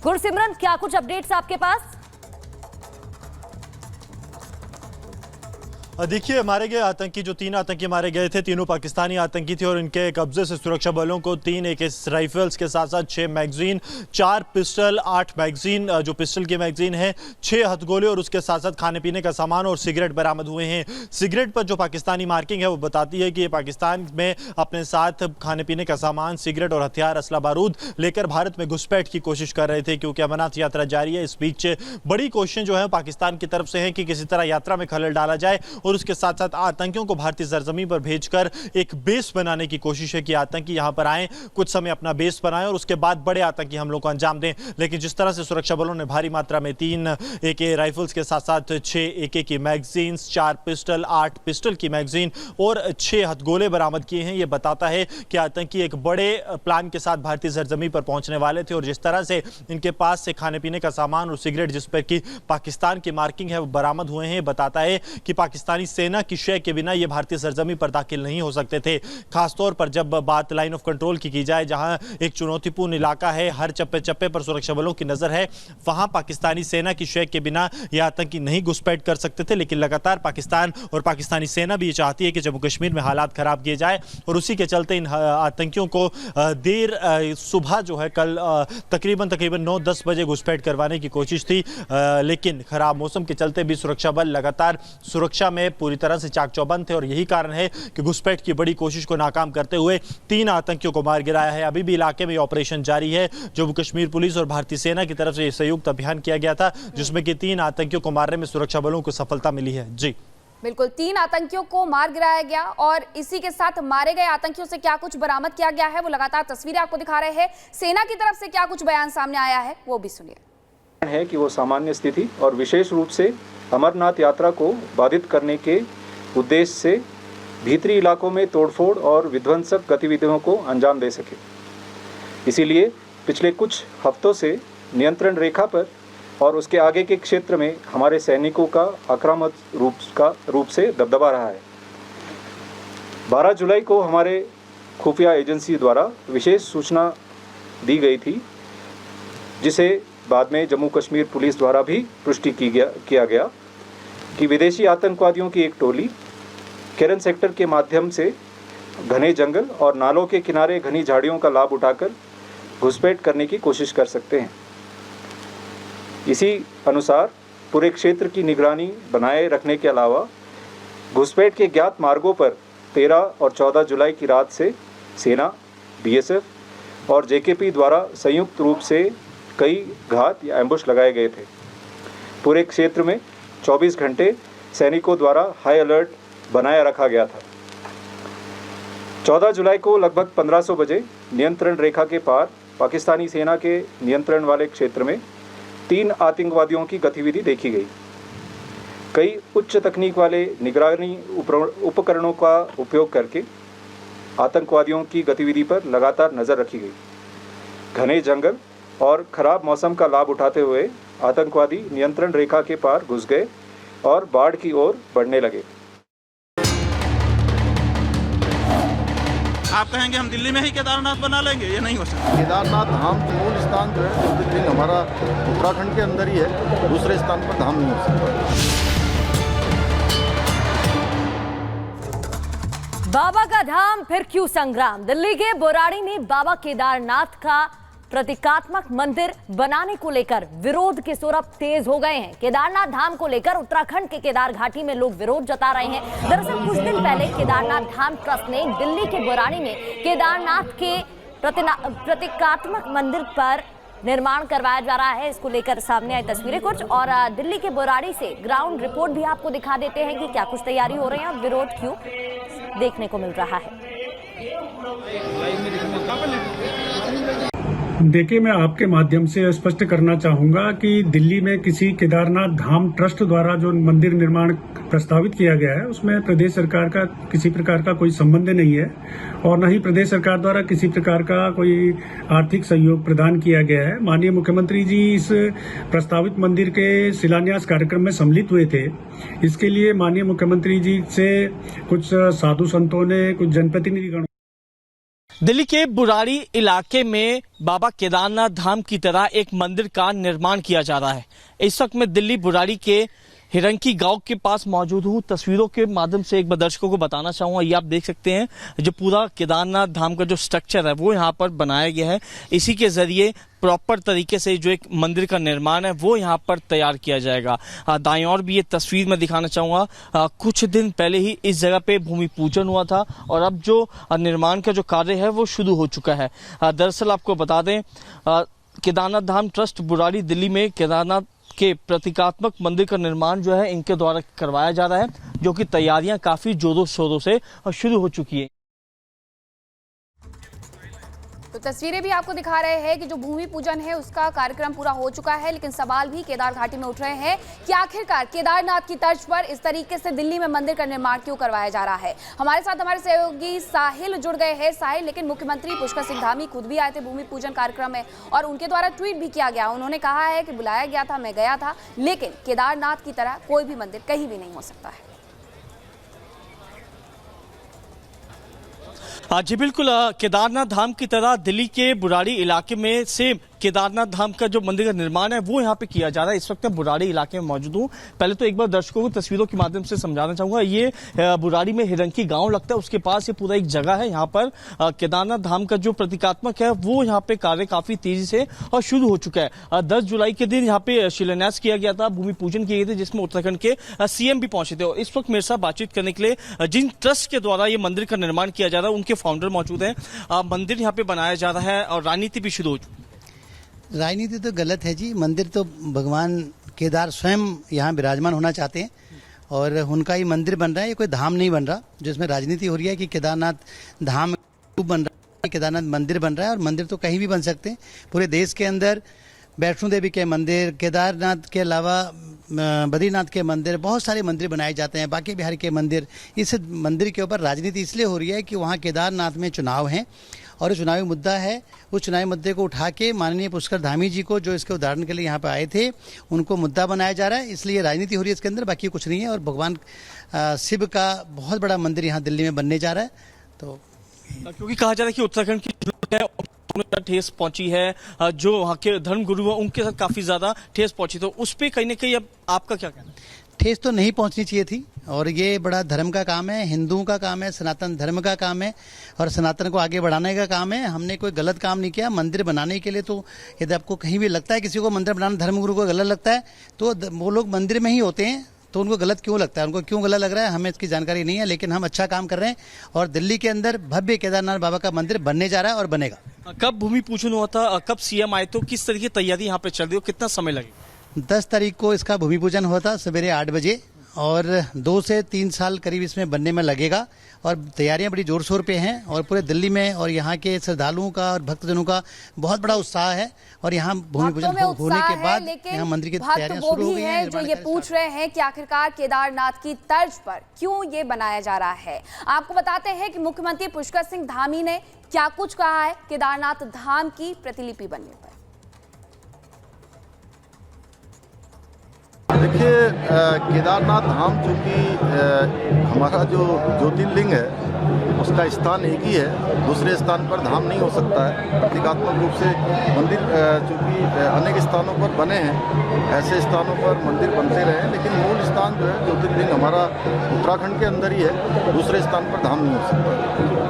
गुरसिमरन, क्या कुछ अपडेट्स आपके पास? देखिए, मारे गए आतंकी, जो 3 आतंकी मारे गए थे, तीनों पाकिस्तानी आतंकी थे और इनके कब्जे से सुरक्षा बलों को 3 AK राइफल्स के साथ साथ 6 मैगजीन, 4 पिस्टल, 8 मैगजीन, जो पिस्टल की मैगजीन है, 6 हथगोले और उसके साथ साथ खाने पीने का सामान और सिगरेट बरामद हुए हैं। सिगरेट पर जो पाकिस्तानी मार्किंग है वो बताती है कि ये पाकिस्तान में अपने साथ खाने पीने का सामान, सिगरेट और हथियार, असला बारूद लेकर भारत में घुसपैठ की कोशिश कर रहे थे, क्योंकि अमरनाथ यात्रा जारी है। इस बीच बड़ी कोशिशें जो है पाकिस्तान की तरफ से हैं कि किसी तरह यात्रा में खलल डाला जाए और उसके साथ साथ आतंकियों को भारतीय सरजमीन पर भेजकर एक बेस बनाने की कोशिश है कि आतंकी यहां पर आए, कुछ समय अपना बेस बनाएं और उसके बाद बड़े आतंकी हमलों को अंजाम दें। लेकिन जिस तरह से सुरक्षा बलों ने भारी मात्रा में 3 AK राइफल्स के साथ साथ 6 AK की मैगजीन, 4 पिस्टल, 8 पिस्टल की मैगजीन और 6 हथगोले बरामद किए हैं, यह बताता है कि आतंकी एक बड़े प्लान के साथ भारतीय सरजमीन पर पहुंचने वाले थे। और जिस तरह से इनके पास से खाने पीने का सामान और सिगरेट जिस पर की पाकिस्तान की मार्किंग है वो बरामद हुए हैं, बताता है कि पाकिस्तानी सेना की शय के बिना ये भारतीय सरजमीन पर दाखिल नहीं हो सकते थे। खासतौर पर जब बात लाइन ऑफ कंट्रोल की जाए, जहां एक चुनौतीपूर्ण इलाका है, हर चप्पे चप्पे पर सुरक्षा बलों की नजर है, वहां पाकिस्तानी सेना की शय के बिना ये आतंकी नहीं घुसपैठ कर सकते थे। लेकिन लगातार पाकिस्तान और पाकिस्तानी सेना भी ये चाहती है कि जम्मू कश्मीर में हालात खराब किए जाए और उसी के चलते इन आतंकियों को देर सुबह जो है कल तकरीबन 9-10 बजे घुसपैठ करवाने की कोशिश थी, लेकिन खराब मौसम के चलते भी सुरक्षा बल लगातार सुरक्षा में पूरी तरह से चाक चौबंद थे और यही कारण है कि घुसपैठ की बड़ी कोशिश को नाकाम करते हुए 3 आतंकियों को मार गिराया है। अभी भी इलाके में ऑपरेशन जारी है। जम्मू कश्मीर पुलिस और भारतीय सेना की तरफ से संयुक्त अभियान किया गया था, जिसमें कि 3 आतंकियों को मारने में सुरक्षा बलों को सफलता मिली है। जी बिल्कुल, 3 आतंकियों को मार गिराया गया और इसी के साथ मारे गए आतंकियों से क्या कुछ बरामद किया गया है वो लगातार तस्वीरें आपको दिखा रहे हैं। सेना की तरफ से क्या कुछ बयान सामने आया है वो भी सुनिए। है कि वो सामान्य स्थिति और विशेष रूप से अमरनाथ यात्रा को बाधित करने के उद्देश्य से भीतरी इलाकों में तोड़फोड़ और विध्वंसक गतिविधियों को अंजाम दे सके। इसीलिए पिछले कुछ हफ्तों से नियंत्रण रेखा पर और उसके आगे के क्षेत्र में हमारे सैनिकों का आक्रामक रूप से दबदबा रहा है। 12 जुलाई को हमारे खुफिया एजेंसी द्वारा विशेष सूचना दी गई थी, जिसे बाद में जम्मू कश्मीर पुलिस द्वारा भी पुष्टि किया गया कि विदेशी आतंकवादियों की एक टोली केरन सेक्टर के माध्यम से घने जंगल और नालों के किनारे घनी झाड़ियों का लाभ उठाकर घुसपैठ करने की कोशिश कर सकते हैं। इसी अनुसार पूरे क्षेत्र की निगरानी बनाए रखने के अलावा घुसपैठ के ज्ञात मार्गों पर 13 और 14 जुलाई की रात से सेना, BSF और JKP द्वारा संयुक्त रूप से कई घात या एम्बुश लगाए गए थे। पूरे क्षेत्र में 24 घंटे सैनिकों द्वारा हाई अलर्ट बनाया रखा गया था। 14 जुलाई को लगभग 1500 बजे नियंत्रण रेखा के पार पाकिस्तानी सेना के नियंत्रण वाले क्षेत्र में 3 आतंकवादियों की गतिविधि देखी गई। कई उच्च तकनीक वाले निगरानी उपकरणों का उपयोग करके आतंकवादियों की गतिविधि पर लगातार नज़र रखी गई। घने जंगल और खराब मौसम का लाभ उठाते हुए आतंकवादी नियंत्रण रेखा के पार घुस गए और बाढ़ की ओर बढ़ने लगे। आप कहेंगे हम दिल्ली में ही केदारनाथ बना लेंगे, ये नहीं हो सकता। केदारनाथ धाम तो मूल स्थान जो है जो दिन हमारा उत्तराखंड के अंदर ही है, दूसरे स्थान पर धाम नहीं हो सकता। बाबा का धाम फिर क्यों संग्राम? दिल्ली के बोराड़ी में बाबा केदारनाथ का प्रतीकात्मक मंदिर बनाने को लेकर विरोध के सुर अब तेज हो गए हैं। केदारनाथ धाम को लेकर उत्तराखंड के केदार घाटी में लोग विरोध जता रहे हैं। दरअसल कुछ दिन पहले केदारनाथ धाम ट्रस्ट ने दिल्ली के बोराड़ी में केदारनाथ के प्रतीकात्मक मंदिर पर निर्माण करवाया जा रहा है। इसको लेकर सामने आई तस्वीरें कुछ, और दिल्ली के बोराड़ी से ग्राउंड रिपोर्ट भी आपको दिखा देते हैं कि क्या कुछ तैयारी हो रही है और विरोध क्यों देखने को मिल रहा है। देखिए, मैं आपके माध्यम से स्पष्ट करना चाहूंगा कि दिल्ली में किसी केदारनाथ धाम ट्रस्ट द्वारा जो मंदिर निर्माण प्रस्तावित किया गया है उसमें प्रदेश सरकार का किसी प्रकार का कोई संबंध नहीं है और न ही प्रदेश सरकार द्वारा किसी प्रकार का कोई आर्थिक सहयोग प्रदान किया गया है। माननीय मुख्यमंत्री जी इस प्रस्तावित मंदिर के शिलान्यास कार्यक्रम में सम्मिलित हुए थे। इसके लिए माननीय मुख्यमंत्री जी से कुछ साधु संतों ने, कुछ जनप्रतिनिधिगण दिल्ली के बुराड़ी इलाके में बाबा केदारनाथ धाम की तरह एक मंदिर का निर्माण किया जा रहा है। इस वक्त मैं दिल्ली बुराड़ी के हिरंकी गांव के पास मौजूद हूँ। तस्वीरों के माध्यम से एक बार दर्शकों को बताना चाहूंगा, ये आप देख सकते हैं जो पूरा केदारनाथ धाम का जो स्ट्रक्चर है वो यहाँ पर बनाया गया है। इसी के जरिए प्रॉपर तरीके से जो एक मंदिर का निर्माण है वो यहाँ पर तैयार किया जाएगा। दाईं ओर भी ये तस्वीर मैं दिखाना चाहूंगा, कुछ दिन पहले ही इस जगह पे भूमि पूजन हुआ था और अब जो निर्माण का जो कार्य है वो शुरू हो चुका है। दरअसल आपको बता दें, केदारनाथ धाम ट्रस्ट बुराड़ी दिल्ली में केदारनाथ के प्रतीकात्मक मंदिर का निर्माण जो है इनके द्वारा करवाया जा रहा है, जो कि तैयारियां काफी जोरों शोरों से शुरू हो चुकी है। तो तस्वीरें भी आपको दिखा रहे हैं कि जो भूमि पूजन है उसका कार्यक्रम पूरा हो चुका है, लेकिन सवाल भी केदार घाटी में उठ रहे हैं कि आखिरकार केदारनाथ की तर्ज पर इस तरीके से दिल्ली में मंदिर का निर्माण क्यों करवाया जा रहा है। हमारे साथ हमारे सहयोगी साहिल जुड़ गए हैं। साहिल, लेकिन मुख्यमंत्री पुष्कर सिंह धामी खुद भी आए थे भूमि पूजन कार्यक्रम में और उनके द्वारा ट्वीट भी किया गया। उन्होंने कहा है कि बुलाया गया था, मैं गया था, लेकिन केदारनाथ की तरह कोई भी मंदिर कहीं भी नहीं हो सकता है। जी बिल्कुल, केदारनाथ धाम की तरह दिल्ली के बुराड़ी इलाके में से केदारनाथ धाम का जो मंदिर का निर्माण है वो यहाँ पे किया जा रहा है। इस वक्त मैं बुराड़ी इलाके में मौजूद हूँ। पहले तो एक बार दर्शकों को तस्वीरों के माध्यम से समझाना चाहूंगा, ये बुराड़ी में हिरंकी गांव लगता है, उसके पास ये पूरा एक जगह है। यहाँ पर केदारनाथ धाम का जो प्रतीकात्मक है वो यहाँ पे कार्य काफी तेजी से और शुरू हो चुका है। 10 जुलाई के दिन यहाँ पे शिलान्यास किया गया था, भूमि पूजन किए गए थे, जिसमें उत्तराखंड के सीएम भी पहुंचे थे। और इस वक्त मेरे साथ बातचीत करने के लिए जिन ट्रस्ट के द्वारा ये मंदिर का निर्माण किया जा रहा है उनके फाउंडर मौजूद है। मंदिर यहाँ पे बनाया जा रहा है और राजनीति भी शुरू हो चुकी है। राजनीति तो गलत है जी, मंदिर तो भगवान केदार स्वयं यहाँ विराजमान होना चाहते हैं और उनका ही मंदिर बन रहा है। ये कोई धाम नहीं बन रहा जिसमें राजनीति हो रही है कि केदारनाथ धाम बन रहा है, केदारनाथ मंदिर बन रहा है। और मंदिर तो कहीं भी बन सकते हैं पूरे देश के अंदर। वैष्णो देवी के मंदिर, केदारनाथ के अलावा बद्रीनाथ के मंदिर, बहुत सारे मंदिर बनाए जाते हैं, बाकी बिहारी के मंदिर। इस मंदिर के ऊपर राजनीति इसलिए हो रही है कि वहाँ केदारनाथ में चुनाव हैं और चुनावी मुद्दा है। उस चुनावी मुद्दे को उठा के माननीय पुष्कर धामी जी को, जो इसके उदाहरण के लिए यहाँ पे आए थे, उनको मुद्दा बनाया जा रहा है। इसलिए राजनीति हो रही है इसके अंदर, बाकी कुछ नहीं है। और भगवान शिव का बहुत बड़ा मंदिर यहाँ दिल्ली में बनने जा रहा है। तो क्योंकि कहा जा रहा है कि उत्तराखंड की ठेस पहुंची है, जो वहाँ के धर्म गुरु हैं उनके साथ काफी ज्यादा ठेस पहुंची, तो उस पर कहीं ना कहीं अब आपका क्या कहना है? ठेस तो नहीं पहुंचनी चाहिए थी और ये बड़ा धर्म का काम है, हिंदुओं का काम है, सनातन धर्म का काम है और सनातन को आगे बढ़ाने का काम है। हमने कोई गलत काम नहीं किया। मंदिर बनाने के लिए तो यदि आपको कहीं भी लगता है किसी को मंदिर बनाना धर्मगुरु को गलत लगता है तो वो लोग मंदिर में ही होते हैं, तो उनको गलत क्यों लगता है, उनको क्यों गलत लग रहा है, हमें इसकी जानकारी नहीं है। लेकिन हम अच्छा काम कर रहे हैं और दिल्ली के अंदर भव्य केदारनाथ बाबा का मंदिर बनने जा रहा है और बनेगा। कब भूमि पूजन हुआ था, कब सीएम आए, तो किस तरह की तैयारी यहाँ पे चल रही है, कितना समय लगेगा? 10 तारीख को इसका भूमि पूजन हुआ था सवेरे 8 बजे और 2 से 3 साल करीब इसमें बनने में लगेगा और तैयारियां बड़ी जोर शोर पे हैं और पूरे दिल्ली में और यहाँ के श्रद्धालुओं का और भक्तजनों का बहुत बड़ा उत्साह है। और यहाँ भूमि पूजन होने के बाद यहाँ मंदिर की तैयारियां शुरू हो गई हैं। जो ये पूछ रहे हैं कि आखिरकार केदारनाथ की तर्ज पर क्यों ये बनाया जा रहा है। आपको बताते हैं कि मुख्यमंत्री पुष्कर सिंह धामी ने क्या कुछ कहा है केदारनाथ धाम की प्रतिलिपि बनने पर। देखिए, केदारनाथ धाम चूँकि हमारा जो ज्योतिर्लिंग है उसका स्थान एक ही है, दूसरे स्थान पर धाम नहीं हो सकता है। प्रतीकात्मक रूप से मंदिर चूँकि अनेक स्थानों पर बने हैं, ऐसे स्थानों पर मंदिर बनते रहे, लेकिन मूल स्थान जो है ज्योतिर्लिंग हमारा उत्तराखंड के अंदर ही है, दूसरे स्थान पर धाम नहीं हो सकता।